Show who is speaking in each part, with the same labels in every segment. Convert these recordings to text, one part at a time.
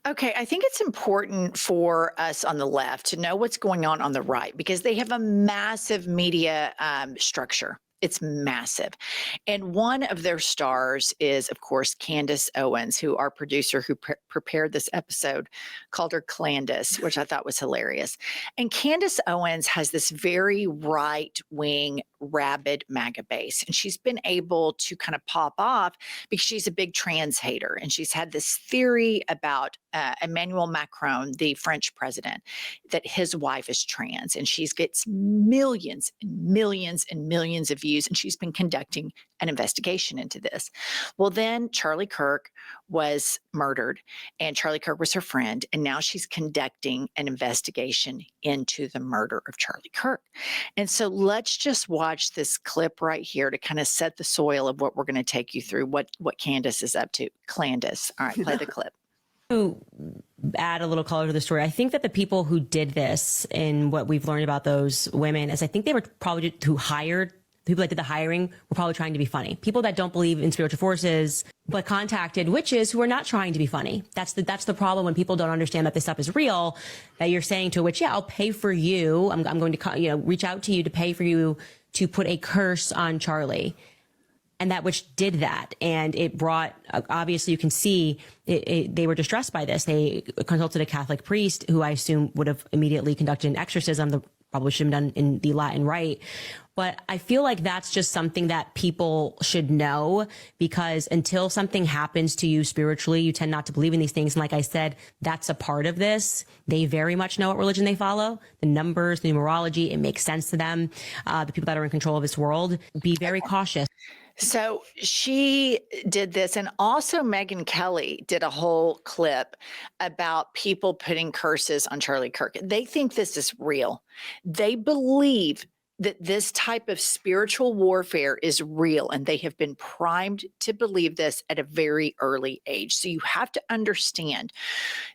Speaker 1: Okay, I think it's important for us on the left to know what's going on the right because they have a massive media structure. It's massive. And one of their stars is, of course, Candace Owens, who our producer who prepared this episode called her Clandis, which I thought was hilarious. And Candace Owens has this very right wing, rabid MAGA base. And she's been able to kind of pop off because she's a big trans hater. And she's had this theory about Emmanuel Macron, the French president, that his wife is trans. And she gets millions and millions and millions of views. And she's been conducting an investigation into this. Well, then Charlie Kirk was murdered, and Charlie Kirk was her friend. And now she's conducting an investigation into the murder of Charlie Kirk. And so let's just watch this clip right here to kind of set the soil of what we're going to take you through, what Candace is up to. Clandis. All right, play the clip.
Speaker 2: To add a little color to the story, I think that the people who did this and what we've learned about those women is I think they were probably who hired people that did the hiring were probably trying to be funny. People that don't believe in spiritual forces, but contacted witches who are not trying to be funny. That's the problem when people don't understand that this stuff is real, that you're saying to a witch, yeah, I'll pay for you. I'm going to, reach out to you to pay for you to put a curse on Charlie. And that witch did that. And it brought, obviously you can see they were distressed by this. They consulted a Catholic priest who I assume would have immediately conducted an exorcism, that probably should have been done in the Latin rite. But I feel like that's just something that people should know, because until something happens to you spiritually, you tend not to believe in these things. And like I said, that's a part of this. They very much know what religion they follow, the numbers, the numerology. It makes sense to them. The people that are in control of this world, be very cautious.
Speaker 1: So she did this. And also Megyn Kelly did a whole clip about people putting curses on Charlie Kirk. They think this is real. They believe that this type of spiritual warfare is real, and they have been primed to believe this at a very early age. So you have to understand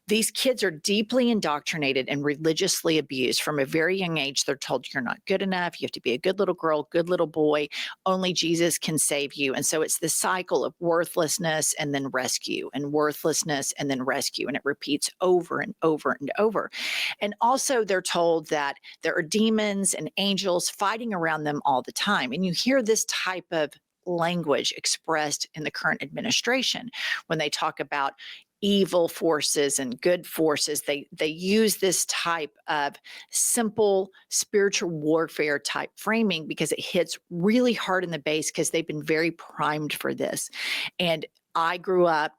Speaker 1: these kids are deeply indoctrinated and religiously abused from a very young age. They're told you're not good enough. You have to be a good little girl, good little boy. Only Jesus can save you. And so it's this cycle of worthlessness and then rescue, and worthlessness and then rescue. And it repeats over and over and over. And also they're told that there are demons and angels fighting around them all the time. And you hear this type of language expressed in the current administration when they talk about evil forces and good forces. They use this type of simple spiritual warfare type framing because it hits really hard in the base, because they've been very primed for this. And I grew up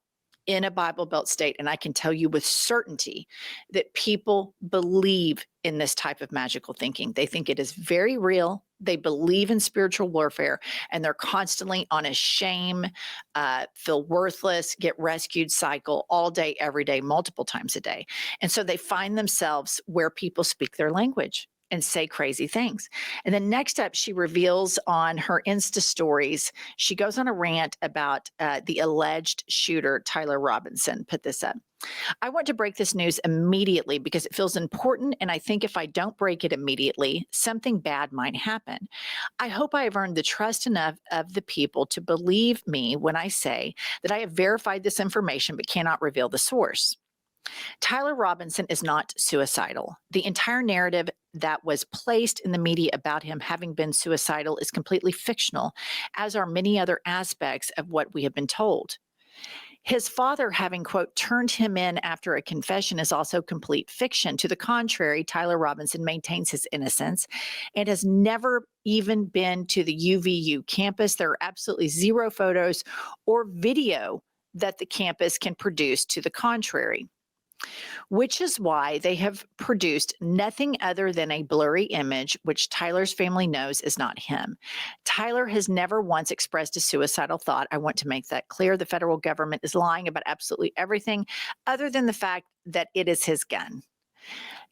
Speaker 1: in a Bible Belt state, and I can tell you with certainty that people believe in this type of magical thinking. They think it is very real. They believe in spiritual warfare, and they're constantly on a shame, feel worthless, get rescued cycle all day, every day, multiple times a day. And so they find themselves where people speak their language and say crazy things. And then next up, she reveals on her Insta stories, she goes on a rant about the alleged shooter, Tyler Robinson. Put this up. I want to break this news immediately because it feels important, and I think if I don't break it immediately, something bad might happen. I hope I have earned the trust enough of the people to believe me when I say that I have verified this information but cannot reveal the source. Tyler Robinson is not suicidal. The entire narrative that was placed in the media about him having been suicidal is completely fictional, as are many other aspects of what we have been told. His father having, quote, turned him in after a confession is also complete fiction. To the contrary, Tyler Robinson maintains his innocence and has never even been to the UVU campus. There are absolutely zero photos or video that the campus can produce to the contrary, which is why they have produced nothing other than a blurry image, which Tyler's family knows is not him. Tyler has never once expressed a suicidal thought. I want to make that clear. The federal government is lying about absolutely everything other than the fact that it is his gun.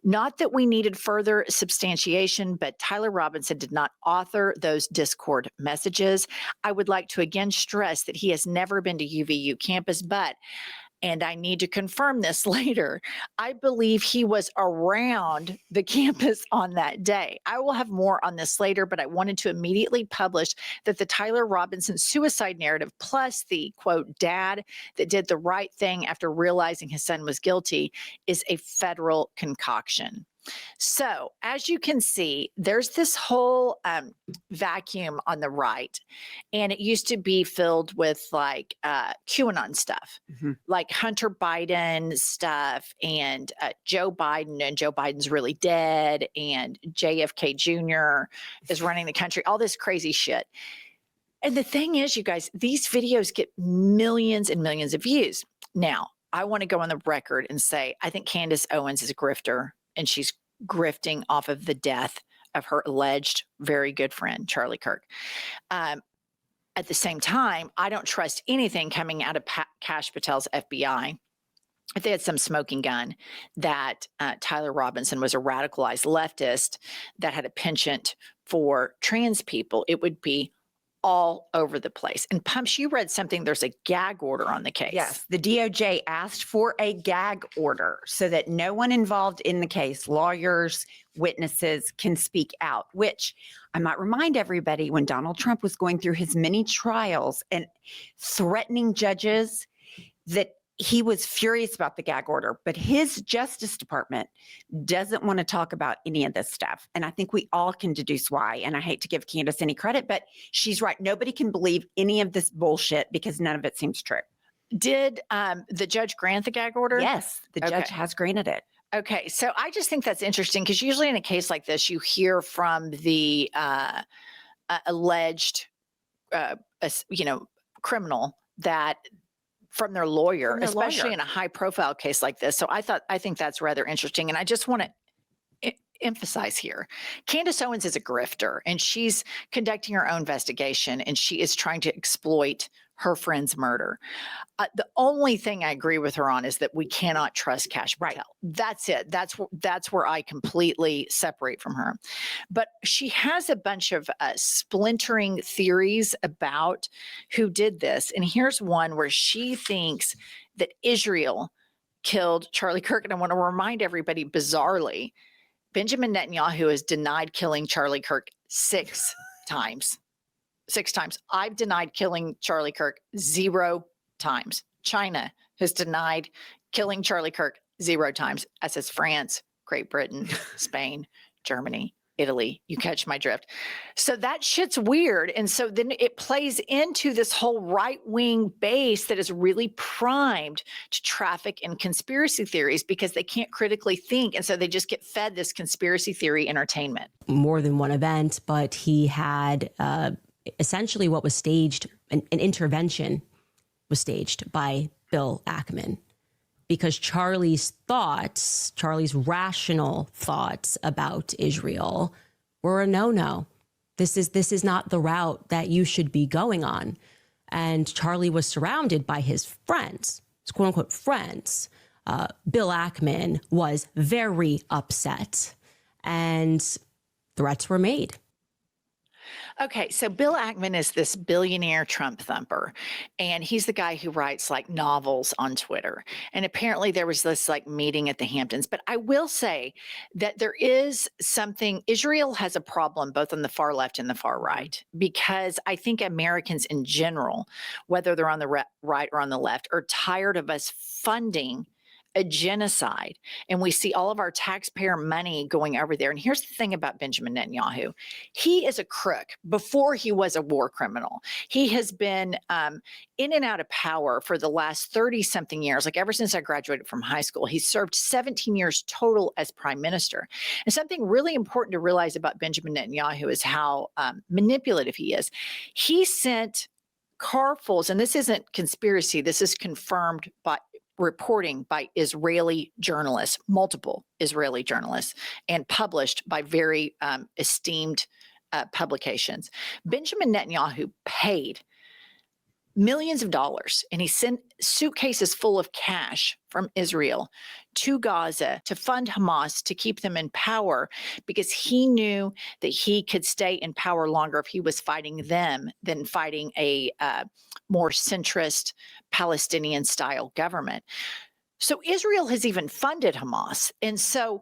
Speaker 1: Not that we needed further substantiation, but Tyler Robinson did not author those Discord messages. I would like to again stress that he has never been to UVU campus, but and I need to confirm this later, I believe he was around the campus on that day. I will have more on this later, but I wanted to immediately publish that the Tyler Robinson suicide narrative, plus the quote, dad that did the right thing after realizing his son was guilty, is a federal concoction. So, as you can see, there's this whole vacuum on the right, and it used to be filled with like QAnon stuff, like Hunter Biden stuff, and Joe Biden, and Joe Biden's really dead, and JFK Jr. is running the country, all this crazy shit. And the thing is, you guys, these videos get millions and millions of views. Now, I want to go on the record and say, I think Candace Owens is a grifter, and she's grifting off of the death of her alleged very good friend, Charlie Kirk. At the same time, I don't trust anything coming out of Kash Patel's FBI. If they had some smoking gun that Tyler Robinson was a radicalized leftist that had a penchant for trans people, it would be all over the place. And Pumps, you read something, there's a gag order on the case.
Speaker 3: Yes, the DOJ asked for a gag order so that no one involved in the case, lawyers, witnesses, can speak out, which I might remind everybody, when Donald Trump was going through his many trials and threatening judges, that he was furious about the gag order, but his Justice Department doesn't want to talk about any of this stuff. And I think we all can deduce why. And I hate to give Candace any credit, but she's right. Nobody can believe any of this bullshit because none of it seems true.
Speaker 1: Did the judge grant the gag order?
Speaker 3: Yes, the judge has granted it.
Speaker 1: Okay, so I just think that's interesting because usually in a case like this, you hear from the alleged, criminal that from their lawyer, especially in a high profile case like this. So I think that's rather interesting. And I just want to emphasize here, Candace Owens is a grifter, and she's conducting her own investigation, and she is trying to exploit her friend's murder. The only thing I agree with her on is that we cannot trust Kash Patel. That's it. That's where I completely separate from her. But she has a bunch of splintering theories about who did this. And here's one where she thinks that Israel killed Charlie Kirk. And I want to remind everybody, bizarrely, Benjamin Netanyahu has denied killing Charlie Kirk 6 times. 6 times. I've denied killing Charlie Kirk 0 times. China has denied killing Charlie Kirk 0 times, as has France, Great Britain, Spain, Germany, Italy. You catch my drift. So that shit's weird. And so then it plays into this whole right-wing base that is really primed to traffic in conspiracy theories because they can't critically think. And so they just get fed this conspiracy theory entertainment.
Speaker 2: More than one event, but he had essentially what was staged, an intervention was staged by Bill Ackman, because Charlie's rational thoughts about Israel were a no-no. This is not the route that you should be going on. And Charlie was surrounded by his friends, his quote unquote friends. Bill Ackman was very upset, and threats were made.
Speaker 1: Okay, so Bill Ackman is this billionaire Trump thumper, and he's the guy who writes like novels on Twitter. And apparently there was this like meeting at the Hamptons. But I will say that there is something, Israel has a problem both on the far left and the far right, because I think Americans in general, whether they're on the right or on the left, are tired of us funding a genocide, and we see all of our taxpayer money going over there. And here's the thing about Benjamin Netanyahu. He is a crook before he was a war criminal. He has been in and out of power for the last 30 something years. Like ever since I graduated from high school, he served 17 years total as prime minister. And something really important to realize about Benjamin Netanyahu is how manipulative he is. He sent carfuls, and this isn't conspiracy, this is confirmed by reporting by Israeli journalists, multiple Israeli journalists, and published by very esteemed publications. Benjamin Netanyahu paid millions of dollars, and he sent suitcases full of cash from Israel to Gaza to fund Hamas to keep them in power, because he knew that he could stay in power longer if he was fighting them than fighting a more centrist Palestinian style government. So Israel has even funded Hamas. And so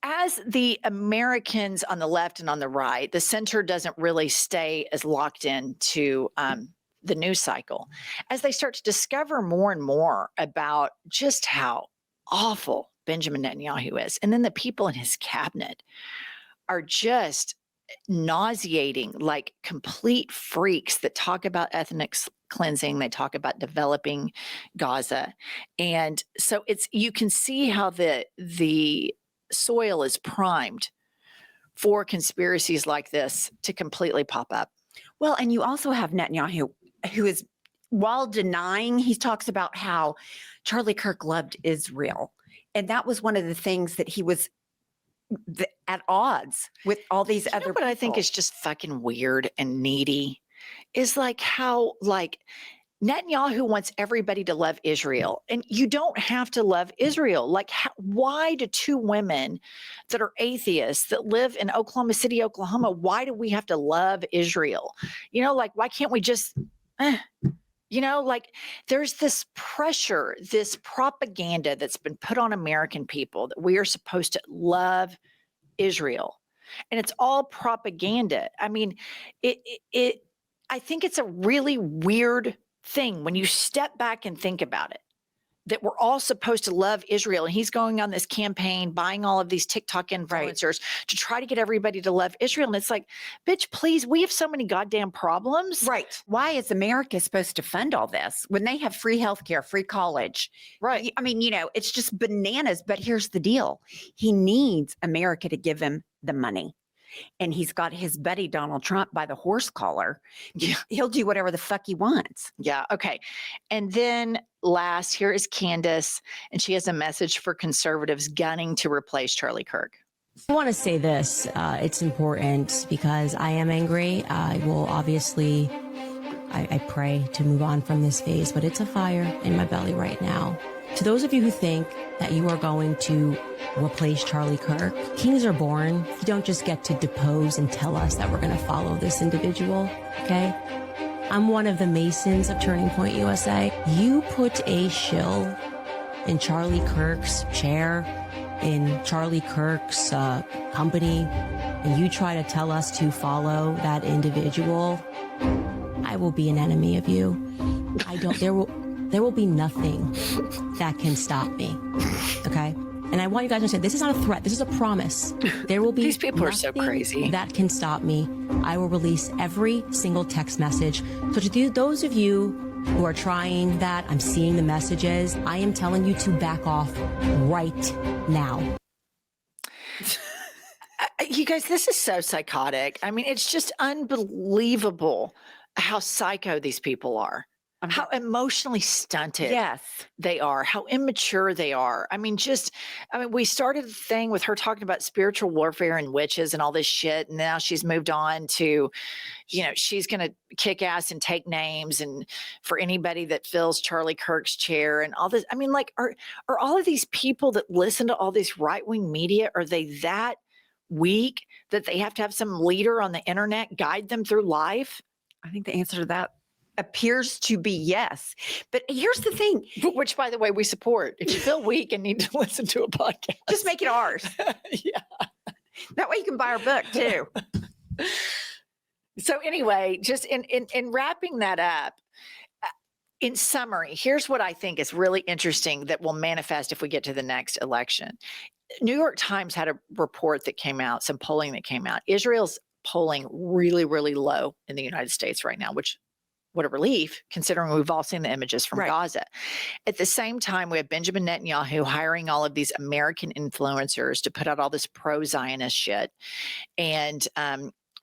Speaker 1: as the Americans on the left and on the right, the center doesn't really stay as locked in to the news cycle. As they start to discover more and more about just how awful Benjamin Netanyahu is, and then the people in his cabinet are just nauseating, like complete freaks that talk about ethnic cleansing. They talk about developing Gaza. And so you can see how the soil is primed for conspiracies like this to completely pop up.
Speaker 3: Well, and you also have Netanyahu, who is, while denying, he talks about how Charlie Kirk loved Israel. And that was one of the things that he was at odds with all these other people.
Speaker 1: What I think is just fucking weird and needy is like how Netanyahu wants everybody to love Israel, and you don't have to love Israel. Like, why do two women that are atheists that live in Oklahoma City, Oklahoma, why do we have to love Israel? Like, why can't we just, like, there's this pressure, this propaganda that's been put on American people that we are supposed to love Israel. And it's all propaganda. I mean, I think it's a really weird thing when you step back and think about it, that we're all supposed to love Israel. And he's going on this campaign, buying all of these TikTok influencers to try to get everybody to love Israel. And it's like, bitch, please, we have so many goddamn problems.
Speaker 3: Right. Why is America supposed to fund all this when they have free healthcare, free college?
Speaker 1: Right.
Speaker 3: I mean, it's just bananas. But here's the deal. He needs America to give him the money. And he's got his buddy Donald Trump by the horse collar. Yeah. He'll do whatever the fuck he wants.
Speaker 1: Yeah. Okay. And then last, here is Candace, and she has a message for conservatives gunning to replace Charlie Kirk.
Speaker 2: I want to say this. It's important because I am angry. I will obviously, I pray to move on from this phase, but it's a fire in my belly right now. To those of you who think that you are going to replace Charlie Kirk, kings are born. You don't just get to depose and tell us that we're going to follow this individual, okay? I'm one of the Masons of Turning Point USA. You put a shill in Charlie Kirk's chair, in Charlie Kirk's company, and you try to tell us to follow that individual, I will be an enemy of you. There will be nothing that can stop me, okay? And I want you guys to understand, this is not a threat. This is a promise. There will be
Speaker 1: These people are so crazy.
Speaker 2: That can stop me. I will release every single text message. So to those of you who are trying that, I'm seeing the messages. I am telling you to back off right now.
Speaker 1: You guys, this is so psychotic. I mean, it's just unbelievable how psycho these people are. How emotionally stunted they are, how immature they are. I mean, we started the thing with her talking about spiritual warfare and witches and all this shit. And now she's moved on to, she's going to kick ass and take names and for anybody that fills Charlie Kirk's chair and all this. I mean, like, are all of these people that listen to all this right-wing media, are they that weak that they have to have some leader on the internet guide them through life?
Speaker 3: I think the answer to that appears to be yes. But here's the thing.
Speaker 1: Which, by the way, we support. If you feel weak and need to listen to a podcast,
Speaker 3: just make it ours.
Speaker 1: Yeah.
Speaker 3: That way you can buy our book too.
Speaker 1: So anyway, just in wrapping that up, in summary, here's what I think is really interesting that will manifest if we get to the next election. New York Times had a report that came out, some polling that came out. Israel's polling really, really low in the United States right now, which, what a relief, considering we've all seen the images from Gaza. At the same time, we have Benjamin Netanyahu hiring all of these American influencers to put out all this pro-Zionist shit and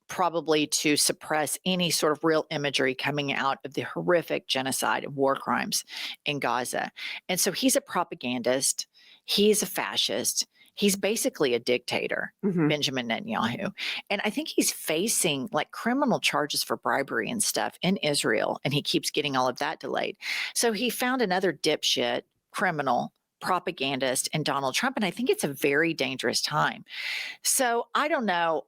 Speaker 1: probably to suppress any sort of real imagery coming out of the horrific genocide and war crimes in Gaza. And so he's a propagandist. He's a fascist. He's basically a dictator,
Speaker 3: Mhm.
Speaker 1: Benjamin Netanyahu. And I think he's facing like criminal charges for bribery and stuff in Israel. And he keeps getting all of that delayed. So he found another dipshit, criminal, propagandist in Donald Trump. And I think it's a very dangerous time. So I don't know.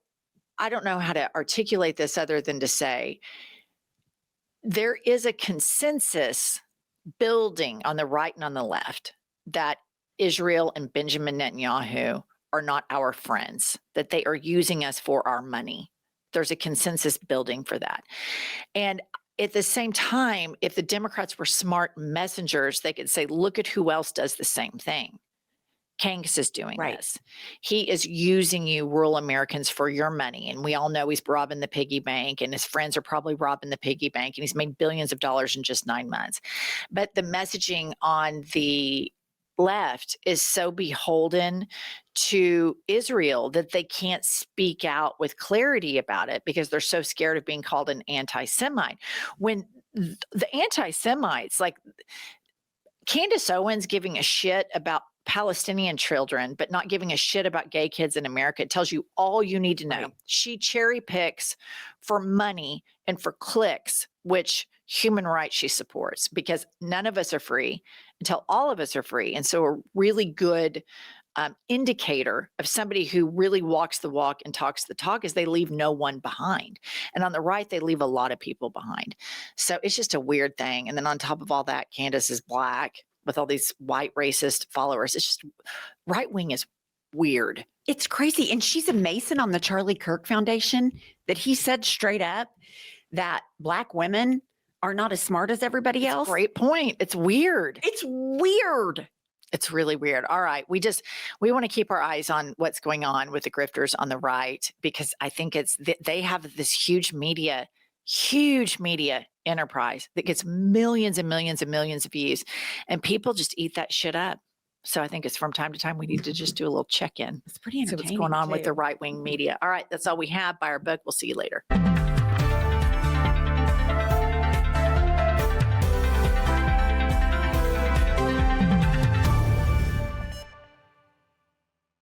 Speaker 1: I don't know how to articulate this other than to say there is a consensus building on the right and on the left that Israel and Benjamin Netanyahu are not our friends, that they are using us for our money. There's a consensus building for that. And at the same time, if the Democrats were smart messengers, they could say, look at who else does the same thing. Candace is doing
Speaker 3: Right.
Speaker 1: this. He is using you, rural Americans, for your money. And we all know he's robbing the piggy bank, and his friends are probably robbing the piggy bank, and he's made billions of dollars in just 9 months. But the messaging on the left is so beholden to Israel that they can't speak out with clarity about it because they're so scared of being called an anti-Semite. When the anti-Semites, like Candace Owens giving a shit about Palestinian children, but not giving a shit about gay kids in America, it tells you all you need to know.
Speaker 3: Right.
Speaker 1: She cherry picks for money and for clicks, which human rights she supports, because none of us are free until all of us are free. And so a really good indicator of somebody who really walks the walk and talks the talk is they leave no one behind. And on the right, they leave a lot of people behind. So it's just a weird thing. And then on top of all that, Candace is Black with all these white racist followers. It's just right wing is weird.
Speaker 3: It's crazy. And she's a Mason on the Charlie Kirk Foundation, that he said straight up that Black women are not as smart as everybody else.
Speaker 1: Great point. It's weird.
Speaker 3: It's weird.
Speaker 1: It's really weird. All right. We want to keep our eyes on what's going on with the grifters on the right, because I think they have this huge media enterprise that gets millions and millions and millions of views, and people just eat that shit up. So I think it's from time to time we need to just do a little check-in.
Speaker 3: It's pretty
Speaker 1: See
Speaker 3: entertaining.
Speaker 1: what's going on with
Speaker 3: too.
Speaker 1: the right-wing media. All right. That's all we have. Buy our book. We'll see you later.